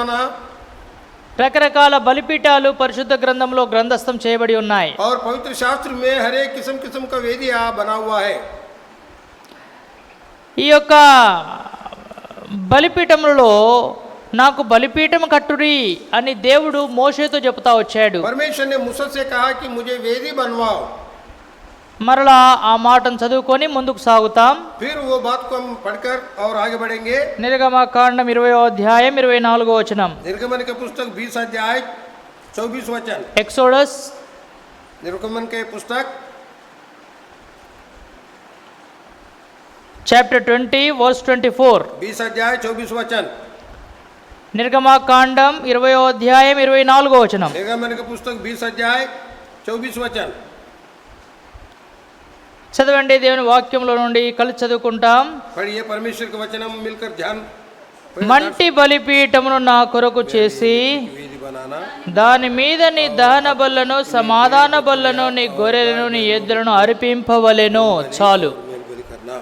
बनवाना, రకరకాల బలిపీఠాలు పరిశుద్ధ గ్రంథంలో గ్రంథస్థం చేయబడి ఉన్నాయి. और पवित्र शास्त्र में हर एक किस्म किस्म का वेदिया बना हुआ है. ఈ యొక్క బలిపీఠములలో నాకు బలిపీఠం కట్టుడి అని దేవుడు మోషేతో చెప్తా వచ్చాడు. परमेश्वर ने मूसा से कहा कि मुझे वेदी बनवाओ. మరలా ఆ మాటను చదువుకొని ముందుకు సాగుతాం. फिर वो बात को हम पढ़कर और आगे बढ़ेंगे. నిర్గమకాండం 20వ అధ్యాయం 24వ వచనం. निर्गमन के पुस्तक 20 अध्याय 24 वचन. ఎక్సోడస్ निर्गमन के पुस्तक చాప్టర్ 20 వర్స్ 24. 20 अध्याय 24 वचन. నిర్గమకాండం 20వ అధ్యాయం 24వ వచనం. निर्गमन के पुस्तक 20 अध्याय 24 वचन. చదవండి, దేవుని వాక్యంలో నుండి కలిసి చదువుకుంటాం. पढ़िए परमेश्वर के वचन हम मिलकर ध्यान. మంటి బలిపీఠమును నా కొరకు చేసి वेदी बनाना, దాని మీద నీ దహన బలులను సమాధాన బలులను నీ గొర్రెలను నీ ఎద్దులను అర్పింపవలెను. చాలు. मेलबलि करना.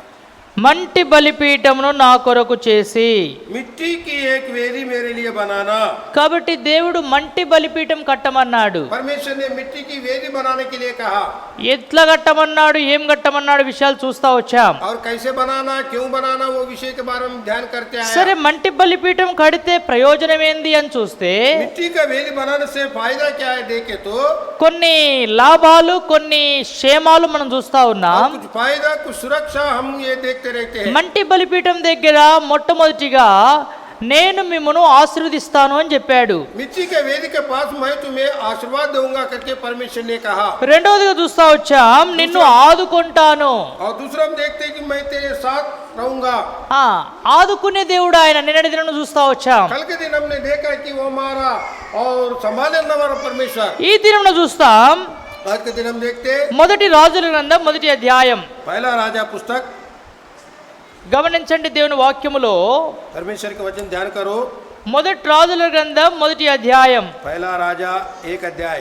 మంటి బలిపీఠమును నా కొరకు చేసి. मिट्टी की एक वेदी मेरे लिए बनाना. కాబట్టి దేవుడు మంటి బలిపీఠం కట్టమన్నాడు. परमेश्वर ने मिट्टी की वेदी बनाने के लिए कहा. ఎట్లా కట్టమన్నాడు, ఏం కట్టమన్నాడు విషయాలు చూస్తా వచ్చాం. और कैसे बनाना, क्यों बनाना, वो विषय के बारे में ध्यान करते आए. సరే, మంటి బలిపీఠం కడితే ప్రయోజనం ఏంది అని చూస్తే मिट्टी का वेदी बनाने से फायदा क्या है देखे तो కొన్ని లాభాలు కొన్ని క్షేమాలు మనం చూస్తా ఉన్నాం. कुछ फायदा कुछ सुरक्षा हम ये देखते रहते हैं. మంటి బలిపీఠం దగ్గర మొట్టమొదటిగా నేను మిమ్మను ఆశీర్వదిస్తాను అని చెప్పాడు. मिट्टी के वेदी के पास मैं तुम्हें आशीर्वाद दूंगा करके परमेश्वर ने कहा. రెండవదిగా చూస్తా వచ్చాం, నిన్ను ఆదుకుంటాను. और दूसरा हम देखते हैं कि मैं तेरे साथ रहूंगा. ఆదుకునే దేవుడు ఆయన. నిన్నటి దినం చూస్తా వచ్చాం. कल के दिन हमने देखा कि वो हमारा और संभालने हमारा परमेश्वर. ఈ దినం చూస్తాం, आज के दिन हम देखते మొదటి రాజుల గ్రంథం 1వ అధ్యాయం. पहला राजा पुस्तक. గమనించండి దేవుని వాక్యములో परमेश्वर के वचन ध्यान करो. మొదటి రాజుల గ్రంథం 1వ అధ్యాయం. पहला राजा 1 अध्याय.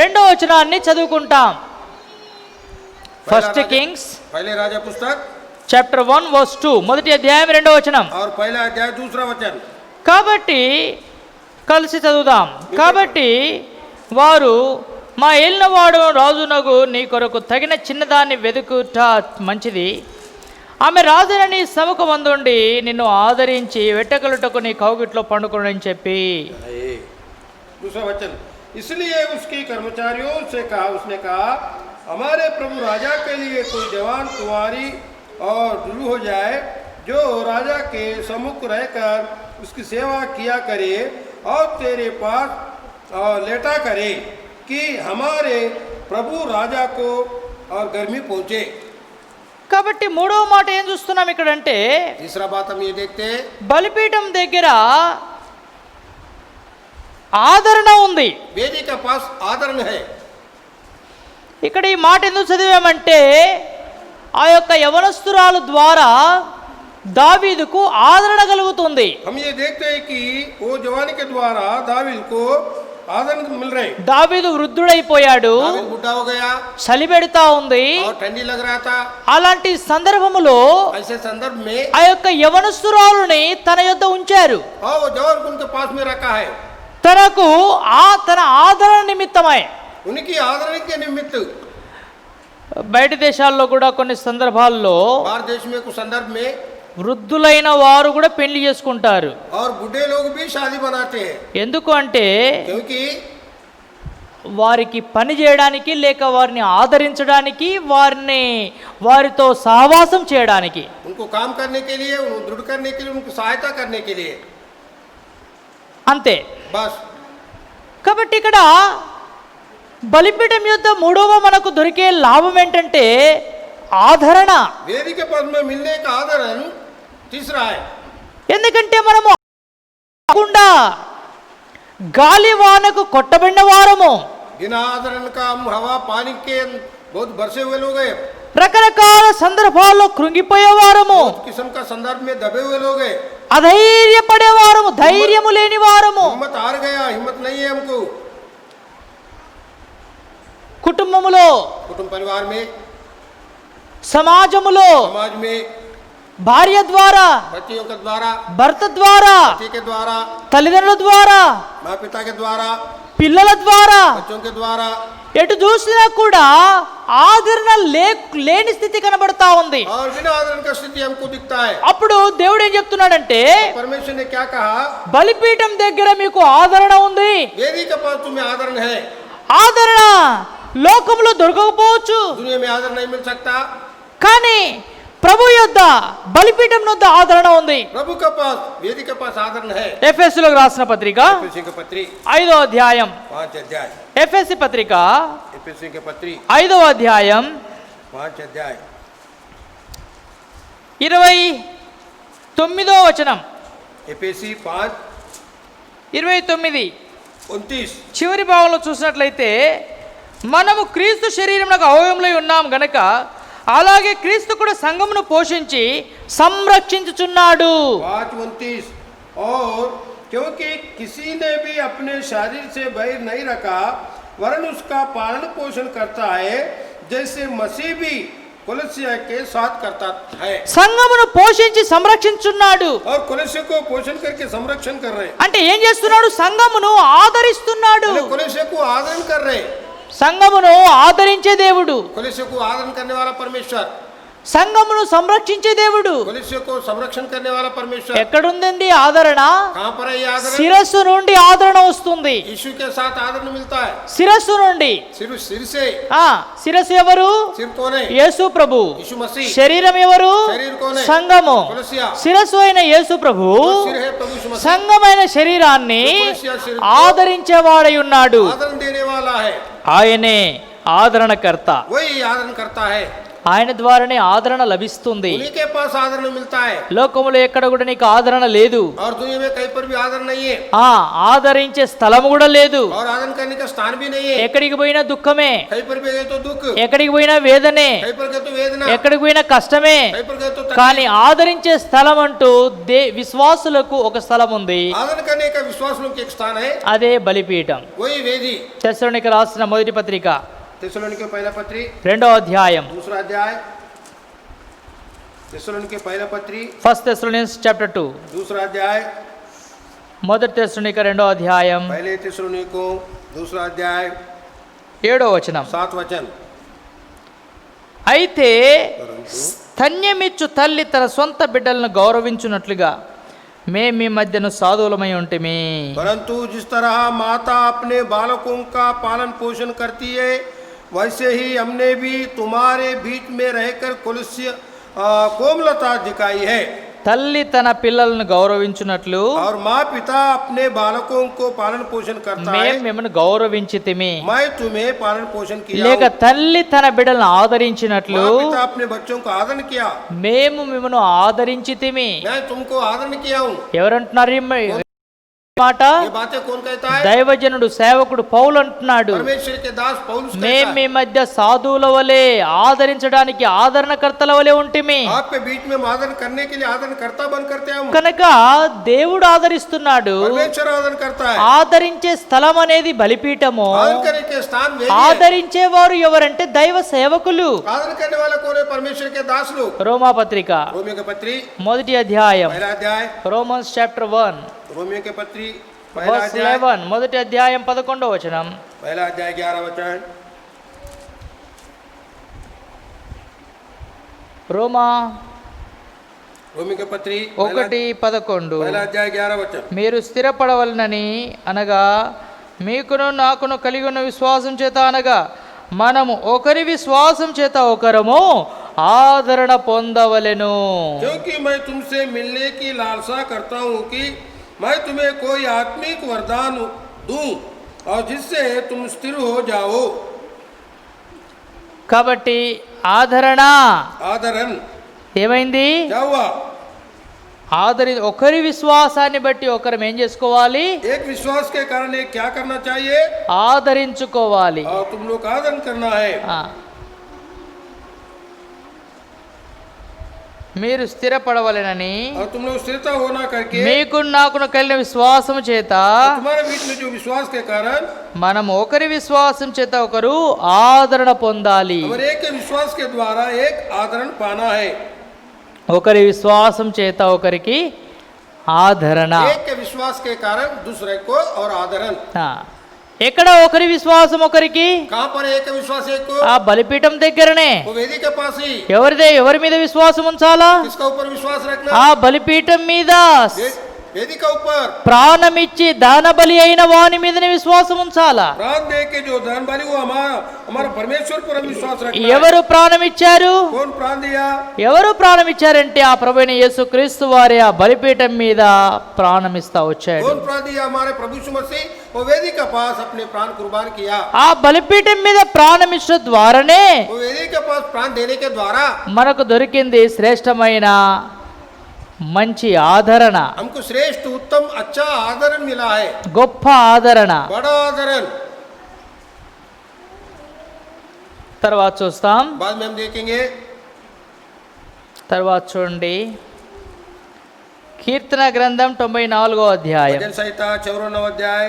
రెండవ వచనాన్ని చదువుకుంటాం. ఫస్ట్ కింగ్స్ पहले राजा पुस्तक చాప్టర్ 1 వర్స్ 2. మొదటి అధ్యాయం 2వ వచనం. और पहला अध्याय दूसरा वचन. కాబట్టి కలిసి చదువుదాం. కాబట్టి వారు మా ఏలినవాడు రాజునగు నీ కొరకు తగిన చిన్నదాన్ని వెతుకుట మంచిది. ఆమె రాజునని సముఖమందుండి నిన్ను ఆదరించి వెట్టకలుటకు నీ కౌగిట్లో పండుకొనని చెప్పి. दूसरा वचन. इसलिए उसके कर्मचारियों से कहा, उसने कहा हमारे प्रभु राजा के लिए कोई जवान कुंवारी और दुल्हन हो जाए जो राजा के सम्मुख रहकर उसकी सेवा किया करे और तेरे पास लेटा करे कि हमारे प्रभु राजा को और गर्मी पहुंचे. కాబట్టి మూడవ మాట ఏం చూస్తున్నాం ఇక్కడ అంటే, तीसरा बात हम ये देखते हैं బలిపీఠం దగ్గర ఆదరణ ఉంది. वेदी के पास आदरण है. ఇక్కడ ఈ మాట ఎందుకు చదివామంటే, ఆ యొక్క యవనస్తురాలు ద్వారా దావీదుకు ఆదరణ కలుగుతుంది. हम ये देखते हैं कि वो जवानी के द्वारा दावीद को आदरण मिल रहे. దావీదు వృద్ధుడైపోయాడు, दावीद बूढ़ा हो गया చలి పెడతా ఉంది. और ठंडी लग रहा था. అలాంటి సందర్భములో ऐसे संदर्भ में ఆ యొక్క యవనస్తురాలుని తన యొద్ద ఉంచారు. और वो जवान को उनके पास में रखा है. తనకు తన ఆదరణ నిమిత్తమై. उनकी आदरण के निमित्त బయట దేశాల్లో కూడా కొన్ని సందర్భాల్లో भारत देश में कुछ संदर्भ में వృద్ధులైన వారు కూడా పెళ్లి చేసుకుంటారు. और बूढ़े लोग भी शादी बनाते हैं. ఎందుకు అంటే क्योंकि వారికి పని చేయడానికి, లేక వారిని ఆదరించడానికి, వారితో సహవాసం చేయడానికి. उनको काम करने के लिए, उनको दृढ़ करने के लिए, उनको सहायता करने के लिए. అంతే. बस. కాబట్టి ఇక్కడ బలిపీఠం యొద్ద మూడవ మనకు దొరికే లాభం ఏంటంటే ఆదరణ. वेदी के पास में मिलने का आदरण तीसरा है. ఎందుకంటే మనము గాలి వానకు కొట్టబడిన వారము. बिना आदरण का हम हवा पानी के बहुत बरसे हुए लोग हैं. రకరకాల సందర్భాల్లో కృంగిపోయేవారము. किस्म का संदर्भ में दबे हुए लोग हैं. అధైర్యపడేవారము, ధైర్యము లేని వారము. हिम्मत हार गया, हिम्मत नहीं है हमको. కుటుంబములో कुटुंब परिवार में సమాజములో समाज में భార్య ద్వారా, बच्चियों के द्वारा, భర్త ద్వారా, पति के द्वारा, తల్లిదండ్రుల ద్వారా, माँ पिता के द्वारा, పిల్లల ద్వారా, बच्चों के द्वारा, ఎటు చూసినా కూడా ఆదరణ లేని స్థితి కనబడతా ఉంది. और बिना आदरण का स्थिति हमको दिखता है। అప్పుడు దేవుడు ఏం చెప్తున్నాడంటే, परमेश्वर ने क्या कहा? బలిపీఠం దగ్గర మీకు ఆదరణ ఉంది. वेदी के पास तुम्हें आदरण है। ఆదరణ లోకంలో దొరకకపోవచ్చు, दुनिया में आदरण नहीं मिल सकता, కానీ ప్రభు యొద్ద బలిపీఠం వద్ద ఆదరణ ఉంది. प्रभु के पास, वेदी के पास आदरण है। ఎఫెసీయులకు రాసిన పత్రిక एफेसी की पत्री 5వ అధ్యాయం, 5 अध्याय, ఎఫెసీ పత్రిక एफेसी की पत्री 5వ అధ్యాయం 5 अध्याय 29వ వచనం, एफेसी 5 29 29 చివరి భాగంలో చూసినట్లయితే, మనము క్రీస్తు శరీరమునకు అవయవములై ఉన్నాం గనక అలాగే క్రీస్తు కూడా సంఘమును పోషించి సంరక్షించుచున్నాడు. 5:29 और क्योंकि किसी ने भी अपने शरीर से बाहर नहीं रखा वरन उसका पालन पोषण करता है जैसे मसीह भी कुलस्य के साथ करता है। సంఘమును పోషించి సంరక్షించుచున్నాడు और कुलस्य को पोषण करके संरक्षण कर रहे, అంటే ఏం చేస్తున్నాడు? సంఘమును ఆదరిస్తున్నాడు. कुलस्य को आदरण कर रहे। సంఘమును ఆదరించే దేవుడు, कुलस्य को आदरण करने वाला परमेश्वर, సంఘమును సంరక్షించే దేవుడు. कुलस्य को संरक्षण करने वाला परमेश्वर। ఎక్కడుందండి ఆదరణ? कहाँ पर है ये आदरण? శిరస్సు నుండి ఆదరణ వస్తుంది. यीशु के साथ आदरण मिलता है। శిరస్సు నుండి. सिर से। శిరస్సు ఎవరు? सिर कौन है? యేసు ప్రభు. यीशु मसीह। శరీరం ఎవరు? शरीर कौन है? సంఘము. कुलस्य। శిరస్సు అయిన యేసు ప్రభు सिर है प्रभु यीशु मसीह। సంఘమైన శరీరాన్ని ఆదరించేవాడై ఉన్నాడు. आदरण देने वाला है, ఆయనే ఆదరణకర్త. वही आदरण करता है। ఆయన ద్వారానే ఆదరణ లభిస్తుంది. उन्हीं के पास आदरण मिलता है లోకములో ఎక్కడ కూడా నీకు ఆదరణ లేదు. और दुनिया में कहीं पर भी आदरण नहीं है ఆదరించే స్థలము కూడా లేదు. और आदरण करने का स्थान भी नहीं है। ఎక్కడికి పోయినా దుఃఖమే, कहीं पर भी गए तो दुख, ఎక్కడికి పోయినా వేదనే, कहीं पर गए तो वेदना, ఎక్కడికి పోయినా కష్టమే. कहीं पर गए तो तकलीफ। కానీ ఆదరించే స్థలం అంటూ విశ్వాసులకు ఒక స్థలం ఉంది. आदरण करने का विश्वास लोग एक स्थान है, అదే బలిపీఠం. वही वेदी। తెస్సలోనికీ రాసిన మొదటి పత్రిక थिस्सलुनीके पहला पत्री 2వ అధ్యాయం, 2 अध्याय, थिस्सलुनीके पहला पत्री 1 Thessalonians chapter 2, 2 अध्याय, మొదటి తెస్సలోనిక 2వ అధ్యాయం पहले थिस्सलुनीको 2 अध्याय 7వ వచనం. 7 वचन। అయితే స్తన్యమిచ్చు తల్లి తన సొంత బిడ్డలను గౌరవించున్నట్లుగా మేము మీ మధ్యను సాధువులమై ఉంటిమి. परंतु जिस तरह माता अपने बालकों का पालन पोषण करती है वैसे ही हमने भी तुम्हारे बीच में रहकर कुलस्य कोमलता दिखाई है। తల్లి తన పిల్లలను గౌరవించున్నట్లు और माँ पिता अपने बालकों को पालन पोषण करता है, మేము మిమ్మల్ని గౌరవించితిమి. मैं तुम्हें पालन पोषण किया లేక हूँ। తల్లి తన బిడ్డలను ఆదరించినట్లు माँ पिता अपने बच्चों को आदरण किया, మేము మిమ్మల్ని ఆదరించితిమి. मैं तुमको आदरण किया हूँ। ఎవరంటున్నారు ఈ మాట? ये बातें कौन कहता है? దైవజనుడు సేవకుడు పౌలు అంటున్నాడు. परमेश्वर के दास पौलुस మేము कहता మీ है, మధ్య సాధువుల వలె ఆదరించడానికి ఆదరణకర్తల వలె ఉంటిమి. आपके बीच में हम आदरण करने के लिए आदरण करता बन करते हैं हम। కనుక దేవుడు ఆదరిస్తున్నాడు. परमेश्वर आदरण करता है। ఆదరించే స్థలం అనేది బలిపీఠము. आदरण करने के स्थान वेदी है। ఆదరించేవారు ఎవరంటే దైవ సేవకులు. आदरण करने वाला कौन है? परमेश्वर के दास लोग। రోమా పత్రిక रोमियो के पत्री మొదటి అధ్యాయం, पहला अध्याय, రోమన్స్ చాప్టర్ 1 रोमियो के पत्री पहला verse अध्याय, 11, మొదటి అధ్యాయం 11వ వచనం. पहला अध्याय 11 वचन। రోమా रोमियो के पत्री 1:11 पहला अध्याय 11 वचन। మీరు స్థిరపడవలనని అనగా మీకును నాకును కలిగి ఉన్న విశ్వాసం చేత అనగా మనము ఒకరి విశ్వాసం చేత ఒకరము ఆదరణ పొందవలెను. क्योंकि मैं तुमसे मिलने की लालसा करता हूँ कि मैं तुम्हें कोई आत्मिक वरदान दूं और जिससे तुम स्थिर हो जाओ। కాబట్టి ఆదరణ आदरण ఏమైంది? क्या हुआ? ఒకరి విశ్వాసాన్ని బట్టి ఒకరం ఏం చేసుకోవాలి? एक विश्वास के कारण एक क्या करना चाहिए? ఆదరించుకోవాలి. और तुम लोग आदरण करना है। మీరు స్థిరపడవలెనని और तुम लोग स्थिरता होना करके మీకు నాకును కలిగిన విశ్వాసము చేత तुम्हारे बीच में जो विश्वास के कारण మనం ఒకరి విశ్వాసం చేత ఒకరు ఆదరణ పొందాలి. और एक के विश्वास के द्वारा एक आदरण पाना है. ఒకరి విశ్వాసం చేత ఒకరికి ఆదరణ. एक के विश्वास के कारण दूसरे को और आदरण. ఎక్కడ ఒకరి విశ్వాసం ఒకరికి? कहाँ पर एक का विश्वास एक को? ఆ బలిపీఠం దగ్గరనే. वो वेदी के पास ही. ఎవరి మీద విశ్వాసం ఉంచాలా? किसका ऊपर विश्वास रखना? ఆ బలిపీఠం మీద वेदी का ऊपर ప్రాణమిచ్చి దాన బలి అయిన వాని మీదనే విశ్వాసం ఉంచాలా. प्राण दे के जो दान बलि वो हमारा परमेश्वर पर हम विश्वास रखना. ఎవరు ప్రాణమిచ్చారు? कौन प्राण दिया? ఎవరు ప్రాణమిచ్చారంటే ఆ ప్రభువైన యేసుక్రీస్తు వారి ఆ బలిపీఠం మీద ప్రాణమిస్తా వచ్చాడు. कौन प्राण दिया? हमारे प्रभु यीशु मसीह वो वेदी के पास अपने प्राण कुर्बान किया. ఆ బలిపీఠం మీద ప్రాణమిచ్చడం ద్వారానే वो वेदी के पास प्राण देने के द्वारा మనకు దొరికింది శ్రేష్టమైన మంచి ఆదరణ, हमको श्रेष्ठ उत्तम अच्छा आदरण मिला है. గొప్ప ఆదరణ. बड़ा आदरण తర్వాత చూస్తాం. बाद में हम देखेंगे. తర్వాత చూడండి కీర్తన గ్రంథం 94వ అధ్యాయం. भजन संहिता 54 अध्याय.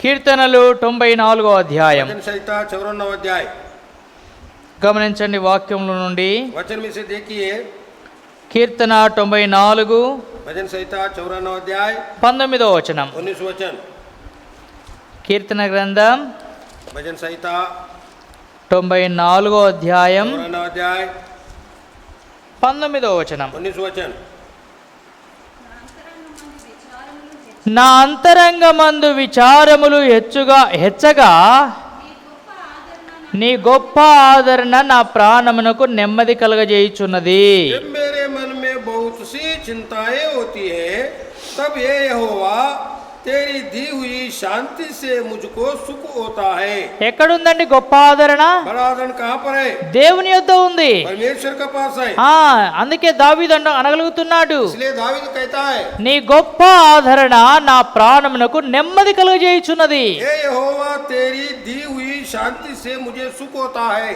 కీర్తనలు 94వ అధ్యాయం. भजन संहिता 54 अध्याय. గమనించండి వాక్యంలో నుండి. वचन में से देखिए. కీర్తన 94 भजन संहिता 54 अध्याय 19వ వచనం. 19 वचन. కీర్తన గ్రంథం भजन संहिता 94వ అధ్యాయం 54 अध्याय 19వ వచనం. 19 वचन. నా అంతరంగమందు విచారములు హెచ్చగా నీ గొప్ప ఆదరణ నా ప్రాణమునకు నెమ్మది కలగజేయుచున్నది. जब मेरे मन में बहुत सी चिंताएं होती है तब ये यहोवा तेरी दी हुई शांति से मुझको सुख होता है. ఎక్కడుందండి గొప్ప ఆదరణ? बड़ा आदरण कहाँ पर है? దేవుని యొద్ద ఉంది. परमेश्वर के पास है. అందుకే దావీదు అనగలుగుతున్నాడు, इसलिए दावीद कहता है నీ గొప్ప ఆదరణ నా ప్రాణమునకు నెమ్మది కలుగజేయుచున్నది. हे यहोवा तेरी दी हुई शांति से मुझे सुख होता है.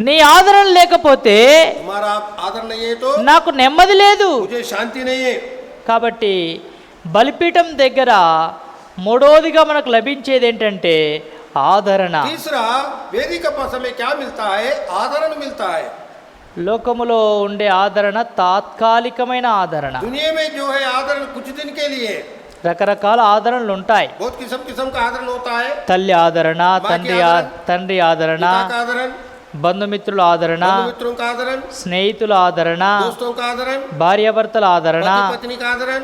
నీ ఆదరణ లేకపోతే तुम्हारा आदर नहीं है तो నాకు నెమ్మది లేదు. मुझे शांति नहीं है. కాబట్టి బలిపీఠం దగ్గర మూడోదిగా మనకు లభించేది ఏంటంటే ఆదరణ. तीसरा वेदी के पास हमें क्या मिलता है? आदरण मिलता है. లోకములో ఉండే ఆదరణ తాత్కాలికమైన ఆదరణ. दुनिया में जो है आदरण कुछ दिन के लिए. రకరకాల ఆదరణలు ఉంటాయి. बहुत किस्म किस्म का आदरण होता है. తల్లి ఆదరణ, తండ్రి ఆదరణ, पिता का आदरण, బంధుమిత్రుల ఆదరణ, मित्रों का आदरण, స్నేహితుల ఆదరణ, दोस्तों का आदरण, భార్యాభర్తల ఆదరణ, पति पत्नी का आदरण.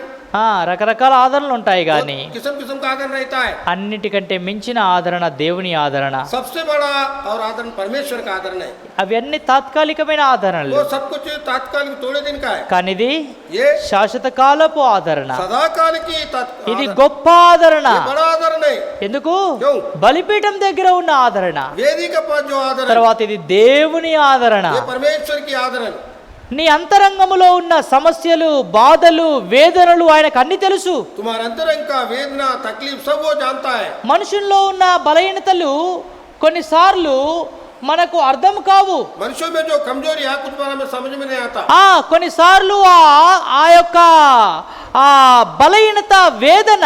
రకరకాల ఆదరణలు ఉంటాయి. కానీ किस्म किस्म का आदरण रहता है. అన్నిటికంటే మించిన ఆదరణ దేవుని ఆదరణ. सबसे बड़ा और आदरण परमेश्वर का आदरण है. అవి అన్ని తాత్కాలికమైన ఆదరణలు. वो सब कुछ तात्कालिक थोड़े दिन का है. కానీ ఇది ये శాశ్వత కాలపు ఆదరణ. सदाकाल की ఇది గొప్ప ఆదరణ. ये बड़ा आदरण है. ఎందుకు? क्यों? బలిపీఠం దగ్గర ఉన్న ఆదరణ. वेदी के पास जो आदरण, తర్వాత ఇది దేవుని ఆదరణ. ये परमेश्वर की आदरण. నీ అంతరంగములో ఉన్న సమస్యలు, బాధలు, వేదనలు ఆయనకు అన్ని తెలుసు. तुम्हारे अंतरंग का वेदना तकलीफ सब वो जानता है. మనుషుల్లో ఉన్న బలహీనతలు కొన్నిసార్లు మనకు అర్థం కావు. मनुष्यों में जो कमजोरी है कुछ बार हमें समझ में नहीं आता. కొన్నిసార్లు ఆ యొక్క ఆ బలహీనత వేదన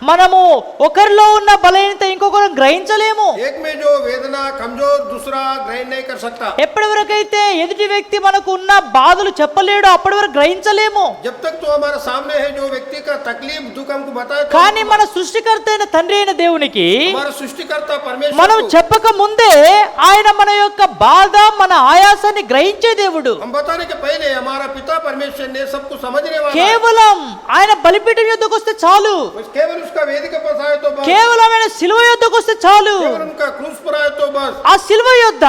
మనము ఒకరిలో ఉన్న బలహీనత ఇంకొకరు గ్రహించలేము. एक में जो वेदना कमजोर दूसरा ग्रहण नहीं कर सकता. ఎప్పటి వరకు అయితే ఎదుటి వ్యక్తి మనకు ఉన్న బాధలు చెప్పలేడో అప్పటి వరకు గ్రహించలేము. जब तक तो हमारे सामने है जो व्यक्ति का तकलीफ दुख हमको बताए तो కానీ మన సృష్టికర్త అయిన తండ్రి అయిన దేవునికి हमारा सृष्टिकर्ता परमेश्वर మనం को చెప్పక ముందే ఆయన మన యొక్క బాధ, మన ఆయాసాన్ని గ్రహించే దేవుడు. हम बताने के पहले हमारा पिता परमेश्वर ने सबको समझने वाला है. కేవలం ఆయన బలిపీఠం యొద్దకు వస్తే చాలు. केवल उसका वेदी के पास आए तो बस, కేవలం ఆయన సిలువ యొద్దకు వస్తే చాలు. केवल उनका क्रूस पर आए तो बस, ఆ సిలువ యొద్ద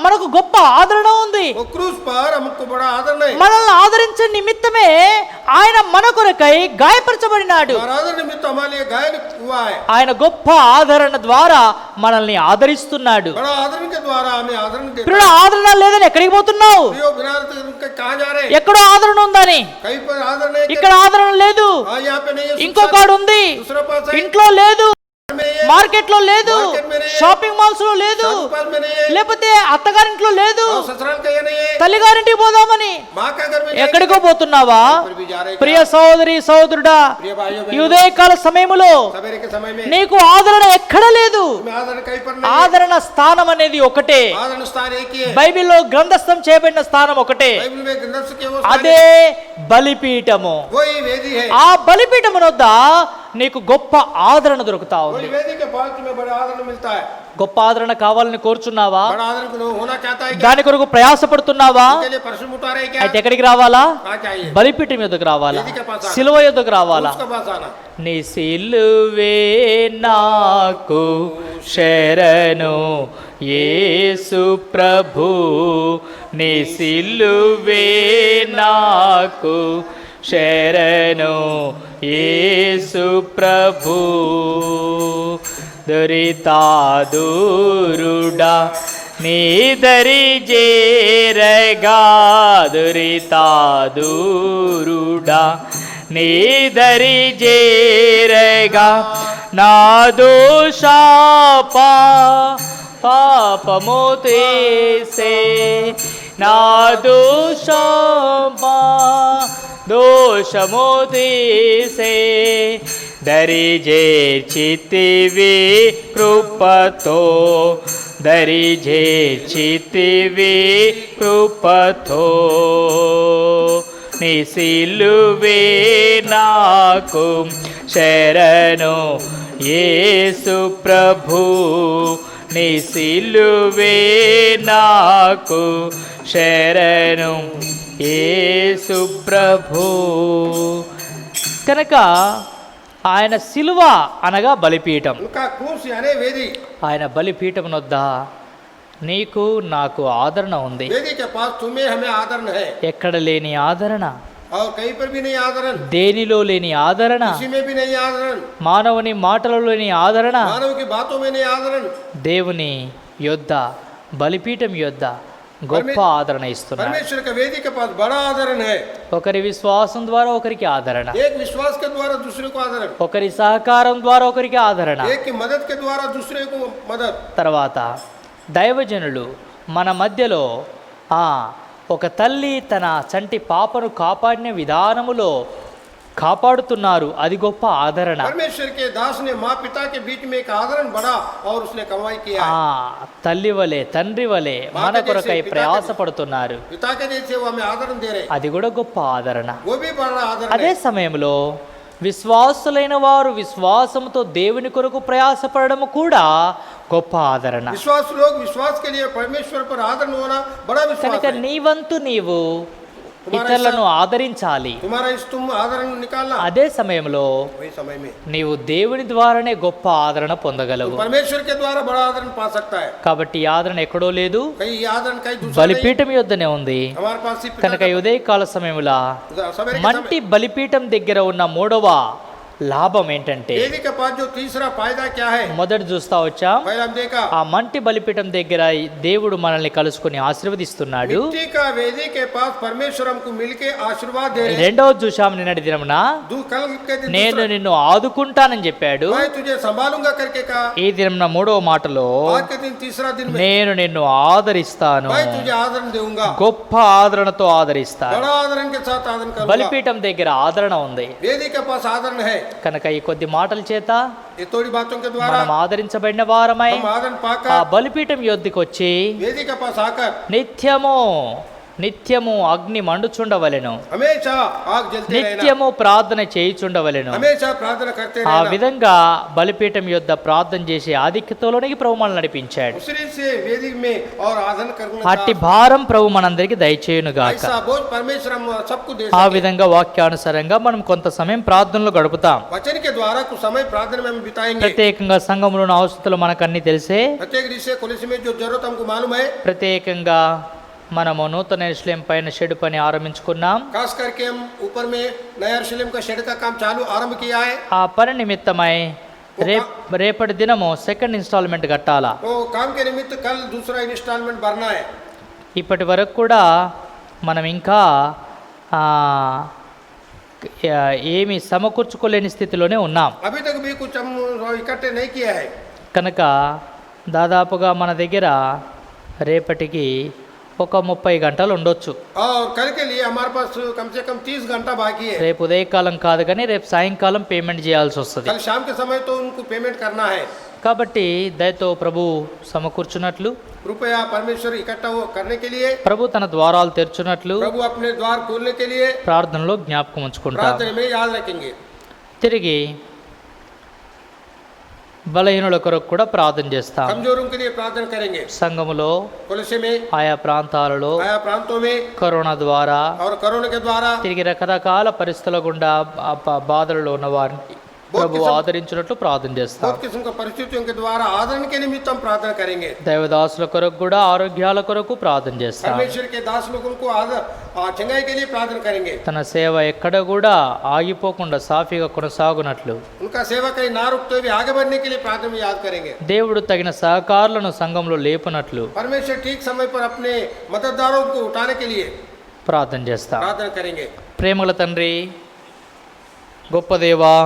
మనకు గొప్ప ఆదరణ ఉంది. वो क्रूस पर हमको बड़ा आदर नहीं, మనల్ని ఆదరించే నిమిత్తమే ఆయన మన కొరకై గాయపరచబడినాడు. और आदर निमित्त हमारे लिए घायल हुआ है। ఆయన గొప్ప ఆదరణ ద్వారా మనల్ని ఆదరిస్తున్నాడు. बड़ा आदरण के द्वारा हमें आदरण देता ఇప్పుడు ఆదరణ లేదని ఎక్కడికి పోతున్నావు? है। प्रियो बिना आदर के कहाँ जा रहे हैं? ఎక్కడో ఆదరణ ఉందని. कहीं पर आदर नहीं, ఇక్కడ ఆదరణ లేదు. हाँ यहाँ पे नहीं है, ఇంకొకడు ఉంది. दूसरा पास है, ఇంట్లో లేదు, में ये, మార్కెట్ లో లేదు, మార్కెట్ में नहीं है, షాపింగ్ మాల్స్ లో లేదు, साधु पास में नहीं है, లేకపోతే అత్తగారింట్లో లేదు, और ससुराल का ये नहीं है, తల్లిగారింటికి పోదామని माँ का घर में नहीं है, ఎక్కడికో పోతున్నావా? पर भी जा रहे हैं। ప్రియ సోదరి సోదరుడా, प्रिय भाइयों ఈ बहनों, ఉదయకాల సమయములో सवेरे के समय में నీకు ఆదరణ ఎక్కడ లేదు. में आदरण कहीं पर नहीं है। ఆదరణ స్థానం అనేది ఒకటే. आदरण स्थान एक ही है, బైబిల్లో గ్రంథస్థం చేయబడిన స్థానం ఒకటే. बाइबल में ग्रंथ के वो అదే బలిపీఠము. वही वेदी है, ఆ బలిపీఠము వద్ద నీకు గొప్ప ఆదరణ దొరుకుతా ఉంది. वही वेदी के पास में बड़ा आदरण मिलता है। గొప్ప ఆదరణ కావాలని కోరుచున్నావా? बड़ा आदरण को होना चाहता है, क्या దాని కొరకు ప్రయాసపడుతున్నావా? के लिए परिश्रम उठा रहे हैं क्या? అయితే ఎక్కడికి రావాలా? कहाँ चाहिए? బలిపీఠం యొద్దకు రావాలా? वेदी के पास आना। సిలువ యొద్దకు రావాలా? उसके पास आना। నీ సిలువే నాకు శరణు యేసు ప్రభు, నీ సిలువే నాకు శరణు యేసు ప్రభు. దురితాదూరుడా నీ దరి చేరగా, దురితాదూరుడా నీ దరి చేరగా, నా దోషాపా పాపము తీసే, నా దోషాపా దోషము తీసే, దరి చేర్చితివి కృపతో, దరి చేర్చితివి కృపతో, నీ సిలువే నాకు శరణు యేసు ప్రభు, నీ సిలువే నాకు శరణు యేసు ప్రభు. కనుక ఆయన సిలువ అనగా బలిపీఠం. उनका क्रूस यानी वेदी, ఆయన బలిపీఠం వద్ద నీకు నాకు ఆదరణ ఉంది. वेदी के पास तुम्हें हमें आदरण है, ఎక్కడ లేని ఆదరణ, और कहीं पर भी नहीं आदरण, దేనిలో లేని ఆదరణ, किसी में भी नहीं आदरण, మానవుని మాటలలో లేని ఆదరణ मानव की बातों में नहीं आदरण, దేవుని యొద్ద బలిపీఠం యొద్ద గొప్ప ఆదరణ ఇస్తున్నాడు. परमेश्वर का वेदी के पास बड़ा आदरण है। ఒకరి విశ్వాసం ద్వారా ఒకరికి ఆదరణ, एक विश्वास के द्वारा दूसरे को आदरण, ఒకరి సహకారం ద్వారా ఒకరికి ఆదరణ. एक की मदद के द्वारा दूसरे को मदद। తర్వాత దైవజనులు మన మధ్యలో ఒక తల్లి తన చంటి పాపను కాపాడిన విధానములో కాపాడుతున్నారు. అది గొప్ప ఆదరణ. परमेश्वर के दास ने माँ पिता के बीच में एक आदरण बढ़ा और उसने कमाई किया है। తల్లి వలె తండ్రి వలె మన కొరకై ప్రయాసపడుతున్నారు. पिता के जैसे वो हमें आदरण दे रहे, అది కూడా గొప్ప ఆదరణ. वो भी बड़ा आदरण అదే है। సమయంలో విశ్వాసులైన వారు విశ్వాసముతో దేవుని కొరకు ప్రయాసపడము కూడా గొప్ప ఆదరణ. विश्वास लोग विश्वास के लिए परमेश्वर पर आदरण होना बड़ा विश्वास కనుక है। నీ వంతు నీవు ఇతరులను ఆదరించాలి. तुम्हारा इस तुम आदरण निकालना, అదే సమయంలో वही समय में నీవు దేవుని ద్వారానే గొప్ప ఆదరణ పొందగలవు. परमेश्वर के द्वारा बड़ा आदरण पा सकता है। కాబట్టి ఈ ఆదరణ ఎక్కడో లేదు, कहीं ये आदरण कहीं दूसरा नहीं, బలిపీఠం యొద్దనే ఉంది. हमारे पास ही కనుక ఈ ఉదయకాల సమయములా सवेरे के మంటి బలిపీఠం దగ్గర ఉన్న మూడవ లాభం ఏంటంటే, वेदी के पास जो तीसरा फायदा क्या है, మొదట చూస్తా వచ్చాం, पहले हम देखा ఆ మంటి బలిపీఠం దగ్గర దేవుడు మనల్ని కలుసుకుని ఆశీర్వదిస్తున్నాడు. मिट्टी का वेदी के पास परमेश्वर हमको मिलके आशीर्वाद दे रहे हैं। రెండవది చూసాం నిన్నటి దినమున, कल के दिन నేను నిన్ను ఆదుకుంటానని చెప్పాడు. मैं तुझे संभालूंगा करके कहा। ఈ దినమున మూడవ మాటలో आज के दिन तीसरा दिन में నేను నిన్ను ఆదరిస్తాను, मैं तुझे आदरण दूंगा, గొప్ప ఆదరణతో ఆదరిస్తాను. बड़ा आदरण के साथ आदरण करूंगा। బలిపీఠం దగ్గర ఆదరణ ఉంది. वेदी के पास आदरण है। కనుక ఈ కొద్ది మాటల చేత ये थोड़ी बातों के द्वारा మనం ఆదరించబడిన వారమై हम आदरण ఆ पाकर బలిపీఠం యొద్దకు వచ్చి वेदी के पास आकर నిత్యము నిత్యము అగ్ని మండుచుండవలెను, हमेशा आग जलते रहना, నిత్యము ప్రార్థన చేయుచుండవలెను. हमेशा प्रार्थना करते ఆ रहना। విధంగా బలిపీఠం యొద్ద ప్రార్థన చేసి ఆధిక్యతలోనికి ప్రభు మనల్ని నడిపించాడు. उसी से वेदी में और आराधना करने అట్టి का భారం ప్రభు మనందరికి దయచేయునుగాక. ऐसा बोझ परमेश्वर हम सबको दे ఆ सके। విధంగా వాక్యానుసారంగా మనం కొంత సమయం ప్రార్థనలో గడుపుతాం. वचन के द्वारा कुछ समय प्रार्थना में हम बिताएंगे। ప్రత్యేకంగా సంఘంలోని అవసరతలు మనకు అన్ని తెలిసే. प्रत्येक ऋषि कुलिस में जो जरूरत हमको मालूम है, ప్రత్యేకంగా మనము నూతన యెరూషలేము పైన షెడ్ పని ఆరంభించుకున్నాం. खास करके हम ऊपर में नया यरूशलेम का शेड का काम आरंभ किया है। ఆ పని నిమిత్తమై రేపటి దినము సెకండ్ ఇన్స్టాల్మెంట్ కట్టాలా. तो काम के निमित्त कल दूसरा इंस्टॉलमेंट भरना है। ఇప్పటి వరకు కూడా మనం ఇంకా ఏమి సమకూర్చుకోలేని స్థితిలోనే ఉన్నాం. अभी तक भी कुछ हम इकट्ठे नहीं किया है। కనుక దాదాపుగా మన దగ్గర రేపటికి ఒక 30 గంటలు ఉండొచ్చు. और कल के लिए हमारे पास कम से कम 30 घंटा बाकी है। రేపు ఉదయకాలం కాదు కానీ రేపు సాయంకాలం పేమెంట్ చేయాల్సి వస్తుంది. कल शाम के समय तो उनको पेमेंट करना है। కాబట్టి దయతో ప్రభు సమకూర్చున్నట్లు, रुपया परमेश्वर इकट्ठा करने के लिए, ప్రభు తన ద్వారాలు తెరుచున్నట్లు प्रभु अपने द्वार खोलने के लिए ప్రార్థనలో జ్ఞాపకం ఉంచుకుంటాం. प्रार्थना में याद रखेंगे। తిరిగి బలహీనుల కొరకు కూడా ప్రార్థన చేస్తాం. कमजोरों के लिए प्रार्थना करेंगे। సంఘములో कुलिसे में, ఆయా ప్రాంతాలలో आया प्रांतों में కరోనా ద్వారా और कोरोना के द्वारा తిరిగి రకరకాల పరిస్థితుల గుండా బాధలలో ఉన్న వారిని ప్రభు ఆదరించినట్లు ప్రార్థన చేస్తాం. बहुत किस्म का परिस्थितियों के द्वारा आदरण के निमित्त हम प्रार्थना करेंगे। దైవదాసుల కొరకు కూడా ఆరోగ్యాల కొరకు ప్రార్థన చేస్తాం. परमेश्वर के दास लोगों को चंगाई के लिए प्रार्थना करेंगे। తన సేవ ఎక్కడ కూడా ఆగిపోకుండా సాఫీగా కొనసాగునట్లు उनका सेवा कहीं ना रुकते हुए आगे बढ़ने के लिए प्रार्थना में याद करेंगे। దేవుడు తగిన సహకారులను సంఘంలో లేపునట్లు परमेश्वर ठीक समय पर अपने मददगारों को उठाने के लिए ప్రార్థన చేస్తాం. प्रार्थना करेंगे। ప్రేమల తండ్రి, గొప్ప దేవా,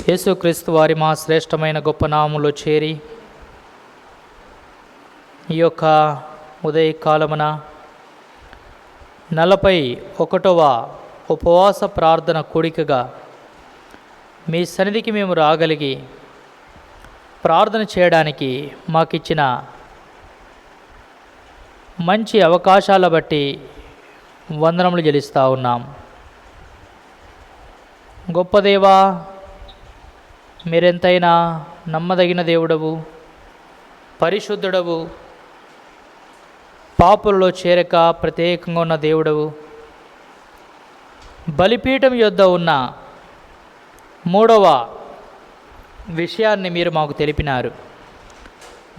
యేసుక్రీస్తు వారి మా శ్రేష్టమైన గొప్ప నామములో చేరి ఈ యొక్క ఉదయకాలమున 41వ ఉపవాస ప్రార్థన కూడికగా మీ సన్నిధికి మేము రాగలిగి ప్రార్థన చేయడానికి మాకిచ్చిన మంచి అవకాశాల బట్టి వందనములు చెల్లిస్తూ ఉన్నాం. గొప్ప దేవా, మీరెంతైనా నమ్మదగిన దేవుడవు, పరిశుద్ధుడవు, పాపులలో చేరక ప్రత్యేకంగా ఉన్న దేవుడవు. బలిపీఠం యొద్ద ఉన్న 3వ విషయాన్ని మీరు మాకు తెలిపినారు.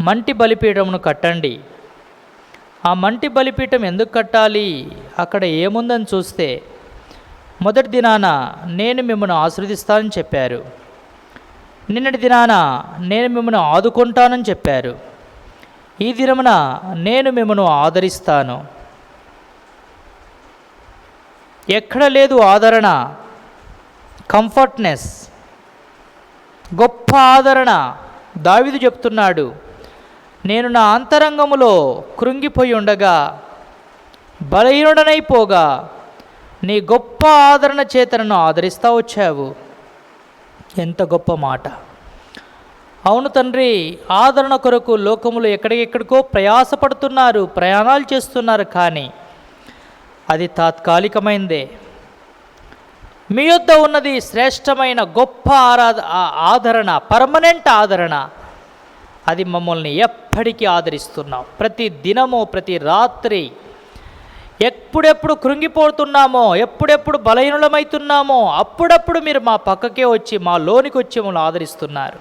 మంటి బలిపీఠమును కట్టండి. ఆ మంటి బలిపీఠం ఎందుకు కట్టాలి, అక్కడ ఏముందని చూస్తే మొదటి దినాన నేను మిమ్మల్ని ఆశీర్వదిస్తానని చెప్పారు. నిన్నటి దినాన నేను మిమ్మల్ని ఆదుకుంటానని చెప్పారు. ఈ దినమున నేను మిమ్మల్ని ఆదరిస్తాను. ఎక్కడ లేదు ఆదరణ, కంఫర్ట్నెస్, గొప్ప ఆదరణ. దావీదు చెప్తున్నాడు, నేను నా అంతరంగములో కృంగిపోయి ఉండగా, బలహీనుడనైపోగా నీ గొప్ప ఆదరణ చేత నన్ను ఆదరిస్తూ వచ్చావు. ఎంత గొప్ప మాట. అవును తండ్రి, ఆదరణ కొరకు లోకములు ఎక్కడికెక్కడికో ప్రయాసపడుతున్నారు, ప్రయాణాలు చేస్తున్నారు, కానీ అది తాత్కాలికమైందే. మీ యొద్ద ఉన్నది శ్రేష్టమైన గొప్ప ఆదరణ, పర్మనెంట్ ఆదరణ. అది మమ్మల్ని ఎప్పటికీ ఆదరిస్తున్నాం. ప్రతి దినము, ప్రతి రాత్రి, ఎప్పుడెప్పుడు కృంగిపోతున్నామో, ఎప్పుడెప్పుడు బలహీనులమవుతున్నామో అప్పుడప్పుడు మీరు మా పక్కకే వచ్చి, మా లోనికి వచ్చి మమ్మల్ని ఆదరిస్తున్నారు.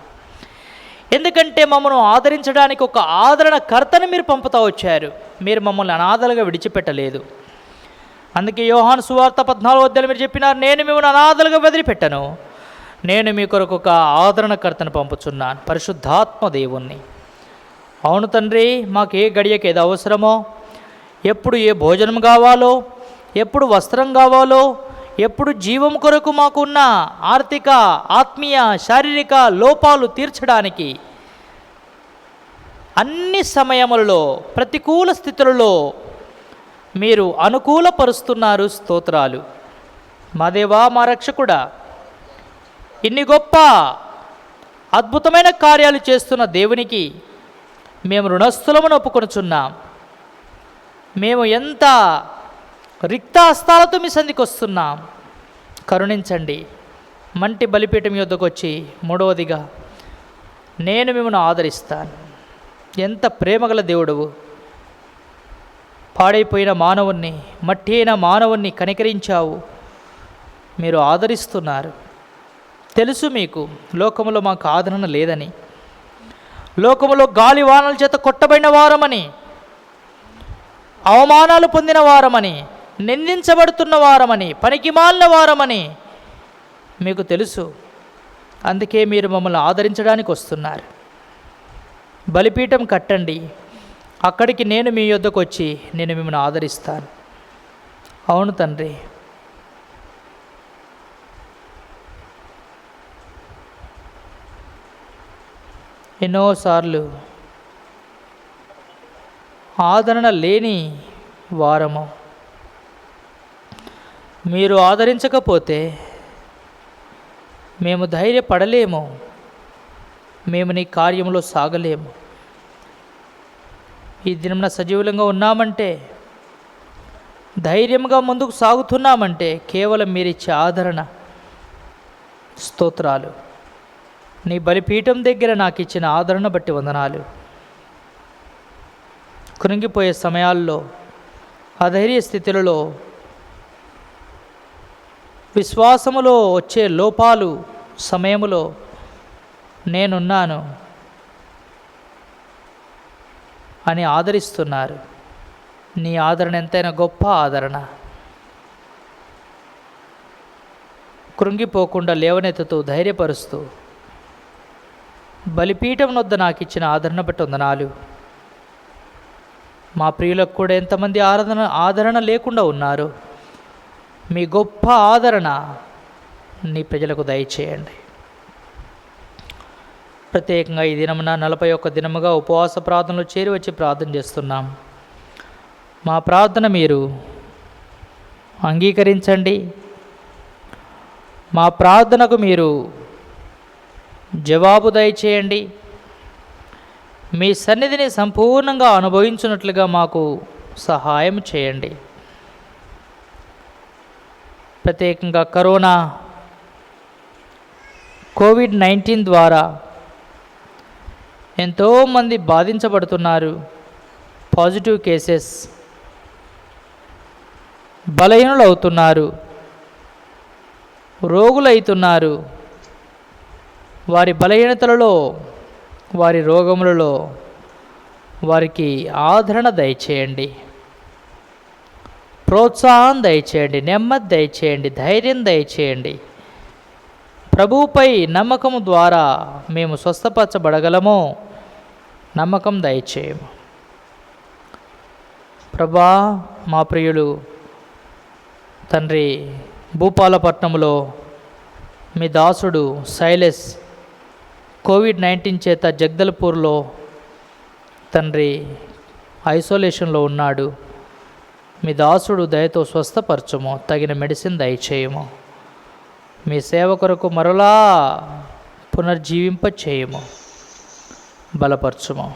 ఎందుకంటే మమ్మల్ని ఆదరించడానికి ఒక ఆదరణకర్తను మీరు పంపుతూ వచ్చారు. మీరు మమ్మల్ని అనాథలుగా విడిచిపెట్టలేదు. అందుకే యోహాను సువార్త 14వ అధ్యాయంలో మీరు చెప్పినారు, నేను మిమ్మల్ని అనాథలుగా వదిలిపెట్టను, నేను మీ కొరకు ఒక ఆదరణకర్తను పంపుచున్నాను, పరిశుద్ధాత్మ దేవుణ్ణి. అవును తండ్రి, మాకు ఏ గడియకి ఏది అవసరమో, ఎప్పుడు ఏ భోజనం కావాలో, ఎప్పుడు వస్త్రం కావాలో, ఎప్పుడు జీవం కొరకు మాకున్న ఆర్థిక, ఆత్మీయ, శారీరక లోపాలు తీర్చడానికి అన్ని సమయములలో, ప్రతికూల స్థితులలో మీరు అనుకూలపరుస్తున్నారు. స్తోత్రాలు. మా దేవా, మా రక్షకుడా, ఇన్ని గొప్ప అద్భుతమైన కార్యాలు చేస్తున్న దేవునికి మేము రుణస్థులమును ఒప్పుకొనుచున్నాం. మేము ఎంత రిక్త హస్తాలతో మీ సంధికి వస్తున్నాం, కరుణించండి. మంటి బలిపీఠం యొద్దకు వచ్చి మూడవదిగా నేను మిమ్మల్ని ఆదరిస్తాను. ఎంత ప్రేమగల దేవుడవు! పాడైపోయిన మానవుణ్ణి, మట్టి అయిన మానవుణ్ణి కనికరించావు, మీరు ఆదరిస్తున్నారు. తెలుసు మీకు లోకములో మాకు ఆదరణ లేదని, లోకములో గాలి వానల చేత కొట్టబడిన వారమని, అవమానాలు పొందిన వారమని, నిందించబడుతున్న వారమని, పనికిమాలిన వారమని మీకు తెలుసు. అందుకే మీరు మమ్మల్ని ఆదరించడానికి వస్తున్నారు. బలిపీఠం కట్టండి, అక్కడికి నేను మీ యొద్దకు వచ్చి నేను మిమ్మల్ని ఆదరిస్తాను. అవును తండ్రి, ఎన్నోసార్లు ఆదరణ లేని వారము, మీరు ఆదరించకపోతే మేము ధైర్యపడలేము, మేము నీ కార్యంలో సాగలేము. ఈ దినమున సజీవులంగా ఉన్నామంటే, ధైర్యంగా ముందుకు సాగుతున్నామంటే కేవలం మీరిచ్చే ఆదరణ. స్తోత్రాలు. నీ బలిపీఠం దగ్గర నాకు ఇచ్చిన ఆదరణ బట్టి వందనాలు. కృంగిపోయే సమయాల్లో, అధైర్య స్థితులలో, విశ్వాసములో వచ్చే లోపాలు సమయములో నేనున్నాను అని ఆదరిస్తున్నారు. నీ ఆదరణ ఎంతైనా గొప్ప ఆదరణ. కృంగిపోకుండా లేవనెత్తుతూ ధైర్యపరుస్తూ బలిపీఠం వద్ద నాకు ఇచ్చిన ఆదరణ బట్టి వందనాలు. మా ప్రియులకు కూడా ఎంతమంది ఆదరణ లేకుండా ఉన్నారు, మీ గొప్ప ఆదరణ నీ ప్రజలకు దయచేయండి. ప్రత్యేకంగా ఈ దినమున 41 దినముగా ఉపవాస ప్రార్థనలు చేరి వచ్చి ప్రార్థన చేస్తున్నాం. మా ప్రార్థన మీరు అంగీకరించండి. మా ప్రార్థనకు మీరు జవాబు దయచేయండి. మీ సన్నిధిని సంపూర్ణంగా అనుభవించున్నట్లుగా మాకు సహాయం చేయండి. ప్రత్యేకంగా కోవిడ్-19 ద్వారా ఎంతోమంది బాధించబడుతున్నారు. పాజిటివ్ కేసెస్, బలహీనులు అవుతున్నారు, రోగులవుతున్నారు. వారి బలహీనతలలో, వారి రోగములలో వారికి ఆదరణ దయచేయండి, ప్రోత్సాహం దయచేయండి, నెమ్మది దయచేయండి, ధైర్యం దయచేయండి. ప్రభువుపై నమ్మకం ద్వారా మేము స్వస్థపరచబడగలమో నమ్మకం దయచేయము. ప్రభా, మా ప్రియులు తండ్రి భూపాలపట్నంలో మీ దాసుడు శైలేష్ కోవిడ్-19 చేత జగదల్పూర్లో తండ్రి ఐసోలేషన్లో ఉన్నాడు. మీ దాసుడు దయతో స్వస్థపరచము, తగిన మెడిసిన్ దయచేయము. మీ సేవ కొరకు మరలా పునర్జీవింప చేయము, బలపరచుము.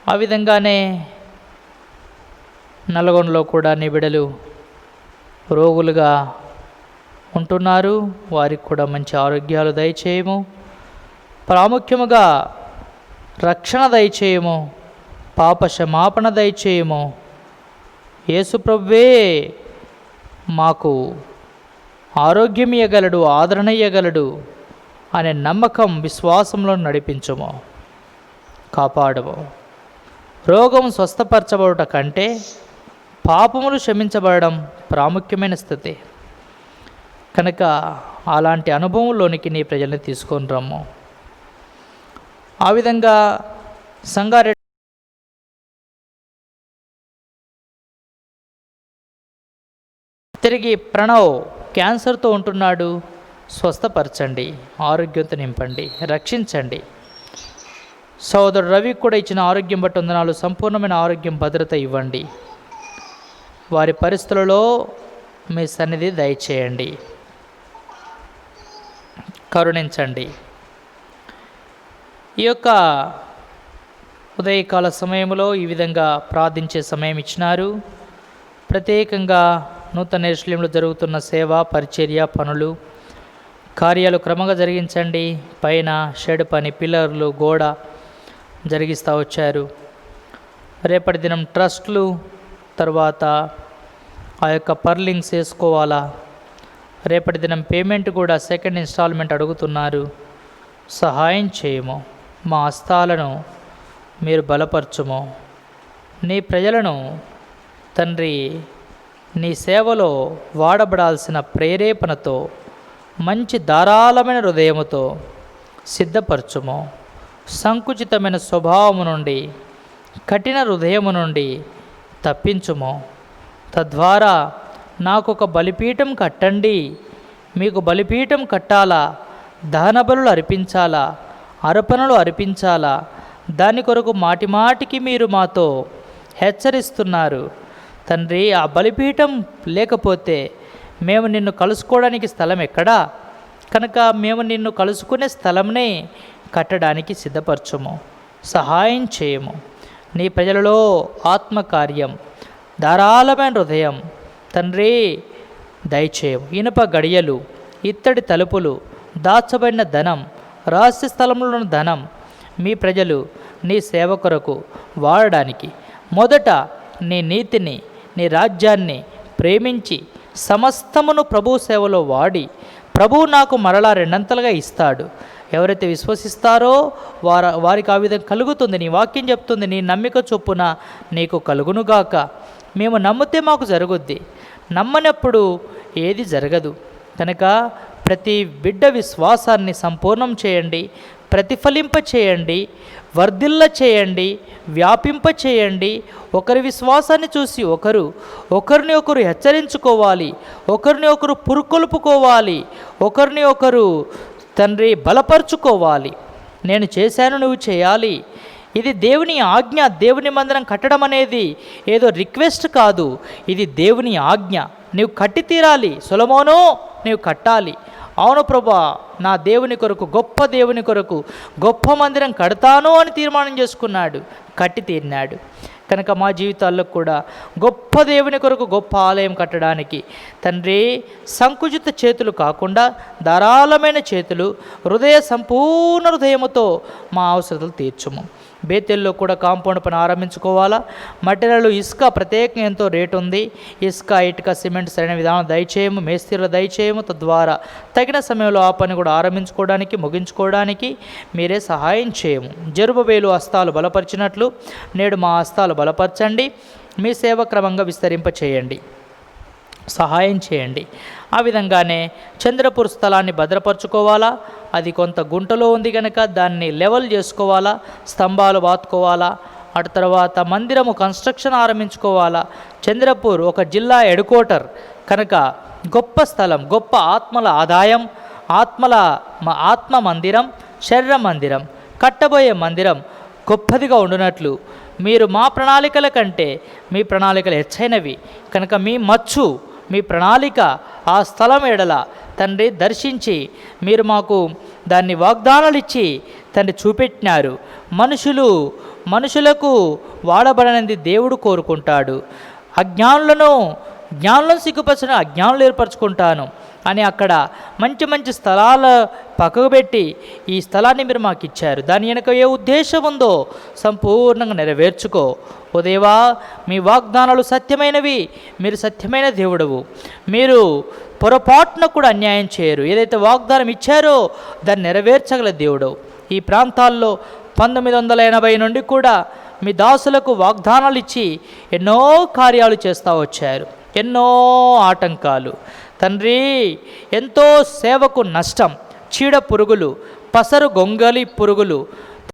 ఆ విధంగానే నల్గొండలో కూడా నీ బిడ్డలు రోగులుగా ఉంటున్నారు. వారికి కూడా మంచి ఆరోగ్యాలు దయచేయము. ప్రాముఖ్యముగా రక్షణ దయచేయము, పాప క్షమాపణ దయచేయము. యేసుప్రభువే మాకు ఆరోగ్యం ఇయ్యగలడు, ఆదరణ ఇయ్యగలడు అనే నమ్మకం, విశ్వాసంలో నడిపించము, కాపాడము. రోగం స్వస్థపరచబడుట కంటే పాపములు క్షమించబడడం ప్రాముఖ్యమైన స్థితి కనుక అలాంటి అనుభవంలోనికి నీ ప్రజల్ని తీసుకొని రమ్ము. ఆ విధంగా సంగారెడ్డి తిరిగి ప్రణవ్ క్యాన్సర్తో ఉంటున్నాడు. స్వస్థపరచండి, ఆరోగ్యంతో నింపండి, రక్షించండి. సోదరుడు రవి కూడా ఇచ్చిన ఆరోగ్యం బట్టి వందనాలు. సంపూర్ణమైన ఆరోగ్యం, భద్రత ఇవ్వండి. వారి పరిస్థితులలో మీ సన్నిధి దయచేయండి, కరుణించండి. ఈ యొక్క ఉదయకాల సమయంలో ఈ విధంగా ప్రార్థించే సమయం ఇచ్చినారు. ప్రత్యేకంగా నూతన యెరూషలేములో జరుగుతున్న సేవ, పరిచర్య, పనులు, కార్యాలు క్రమంగా జరిగించండి. పైన షెడ్ పని, పిల్లర్లు, గోడ జరిగిస్తూ వచ్చారు. రేపటి దినం ట్రస్ట్లు, తర్వాత ఆ యొక్క పర్లింగ్స్ వేసుకోవాలా. రేపటి దినం పేమెంట్ కూడా సెకండ్ ఇన్స్టాల్మెంట్ అడుగుతున్నారు. సహాయం చేయము. మా హస్తాలను మీరు బలపరచుము. నీ ప్రజలను తండ్రి నీ సేవలో వాడబడాల్సిన ప్రేరేపణతో, మంచి ధారాళమైన హృదయముతో సిద్ధపరచుము. సంకుచితమైన స్వభావము నుండి, కఠిన హృదయము నుండి తప్పించుము. తద్వారా నాకు ఒక బలిపీఠం కట్టండి. మీకు బలిపీఠం కట్టాలా, దహన బలులు అర్పించాలా, అర్పణలు అర్పించాలా, దాని కొరకు మాటిమాటికి మీరు మాతో హెచ్చరిస్తున్నారు. తండ్రి, ఆ బలిపీఠం లేకపోతే మేము నిన్ను కలుసుకోవడానికి స్థలం ఎక్కడా? కనుక మేము నిన్ను కలుసుకునే స్థలంనే కట్టడానికి సిద్ధపరచుము. సహాయం చేయము. నీ ప్రజలలో ఆత్మకార్యం, ధారాళమైన హృదయం తండ్రి దయచేయము. ఇనుప గడియలు, ఇత్తడి తలుపులు, దాచబడిన ధనం, రహస్య స్థలంలో ఉన్న ధనం మీ ప్రజలు నీ సేవ కొరకు వాడడానికి మొదట నీ నీతిని, నీ రాజ్యాన్ని ప్రేమించి సమస్తమును ప్రభు సేవలో వాడి, ప్రభువు నాకు మరలా రెండంతలుగా ఇస్తాడు. ఎవరైతే విశ్వసిస్తారో వారికి ఆ విధంగా కలుగుతుంది. నీ వాక్యం చెప్తుంది, నీ నమ్మిక చొప్పున నీకు కలుగునుగాక. మేము నమ్మితే మాకు జరుగుద్ది, నమ్మనప్పుడు ఏది జరగదు. కనుక ప్రతి బిడ్డ విశ్వాసాన్ని సంపూర్ణం చేయండి, ప్రతిఫలింప చేయండి, వర్ధిల్ల చేయండి, వ్యాపింప చేయండి. ఒకరి విశ్వాసాన్ని చూసి ఒకరిని ఒకరు హెచ్చరించుకోవాలి, ఒకరిని ఒకరు పురుకొల్పుకోవాలి, ఒకరిని ఒకరు తండ్రి బలపరుచుకోవాలి. నేను చేశాను, నువ్వు చేయాలి. ఇది దేవుని ఆజ్ఞ. దేవుని మందిరం కట్టడం అనేది ఏదో రిక్వెస్ట్ కాదు, ఇది దేవుని ఆజ్ఞ. నీవు కట్టి తీరాలి. సొలొమోను, నీవు కట్టాలి. అవును ప్రభా, నా దేవుని కొరకు, గొప్ప దేవుని కొరకు గొప్ప మందిరం కడతాను అని తీర్మానం చేసుకున్నాడు, కట్టి తీరినాడు. కనుక మా జీవితాల్లో కూడా గొప్ప దేవుని కొరకు గొప్ప ఆలయం కట్టడానికి తండ్రి సంకుచిత చేతులు కాకుండా ధారాళమైన చేతులు, సంపూర్ణ హృదయముతో మా అవసరతలు తీర్చుము. బేతెల్లో కూడా కాంపౌండ్ పని ఆరంభించుకోవాలా. మటెరియల్ ఇసుక ప్రత్యేకంగా ఎంతో రేటు ఉంది. ఇసుక, ఇటుక, సిమెంట్ సరైన విధానం దయచేయము. మేస్త్రీలు దయచేయము. తద్వారా తగిన సమయంలో ఆ పని కూడా ఆరంభించుకోవడానికి, ముగించుకోవడానికి మీరే సహాయం చేయము. జరుబబేలు హస్తాలు బలపరిచినట్లు నేడు మా హస్తాలు బలపరచండి. మీ సేవ క్రమంగా విస్తరింప చేయండి, సహాయం చేయండి. ఆ విధంగానే చంద్రపూర్ స్థలాన్ని భద్రపరచుకోవాలా. అది కొంత గుంటలో ఉంది కనుక దాన్ని లెవెల్ చేసుకోవాలా, స్తంభాలు బాతుకోవాలా. అటు తర్వాత మందిరము కన్స్ట్రక్షన్ ఆరంభించుకోవాలా. చంద్రపూర్ ఒక జిల్లా హెడ్ క్వార్టర్ కనుక గొప్ప స్థలం, గొప్ప ఆత్మల ఆదాయం, ఆత్మ మందిరం, శరీర మందిరం, కట్టబోయే మందిరం గొప్పదిగా ఉండునట్లు మీరు మా ప్రణాళికల కంటే మీ ప్రణాళికలు హెచ్చైనవి కనుక మీ ప్రణాళిక ఆ స్థలం ఎడల తండ్రి దర్శించి మీరు మాకు దాన్ని వాగ్దానాలు ఇచ్చి తండ్రి చూపెట్టినారు. మనుషులకు వాడబడనిది దేవుడు కోరుకుంటాడు. జ్ఞానులను సిగ్గుపరచని అజ్ఞానులు ఏర్పరచుకుంటాను అని అక్కడ మంచి మంచి స్థలాలు పక్కకు పెట్టి ఈ స్థలాన్ని మీరు మాకు ఇచ్చారు. దాని వెనుక ఏ ఉద్దేశం ఉందో సంపూర్ణంగా నెరవేర్చుకో. ఓ దేవా, మీ వాగ్దానాలు సత్యమైనవి. మీరు సత్యమైన దేవుడవు. మీరు పొరపాటున కూడా అన్యాయం చేయరు. ఏదైతే వాగ్దానం ఇచ్చారో దాన్ని నెరవేర్చగల దేవుడవు. ఈ ప్రాంతాల్లో 1980 నుండి కూడా మీ దాసులకు వాగ్దానాలు ఇచ్చి ఎన్నో కార్యాలు చేస్తూ వచ్చారు. ఎన్నో ఆటంకాలు తండ్రి, ఎంతో సేవకు నష్టం, చీడ పురుగులు, పసరు గొంగలి పురుగులు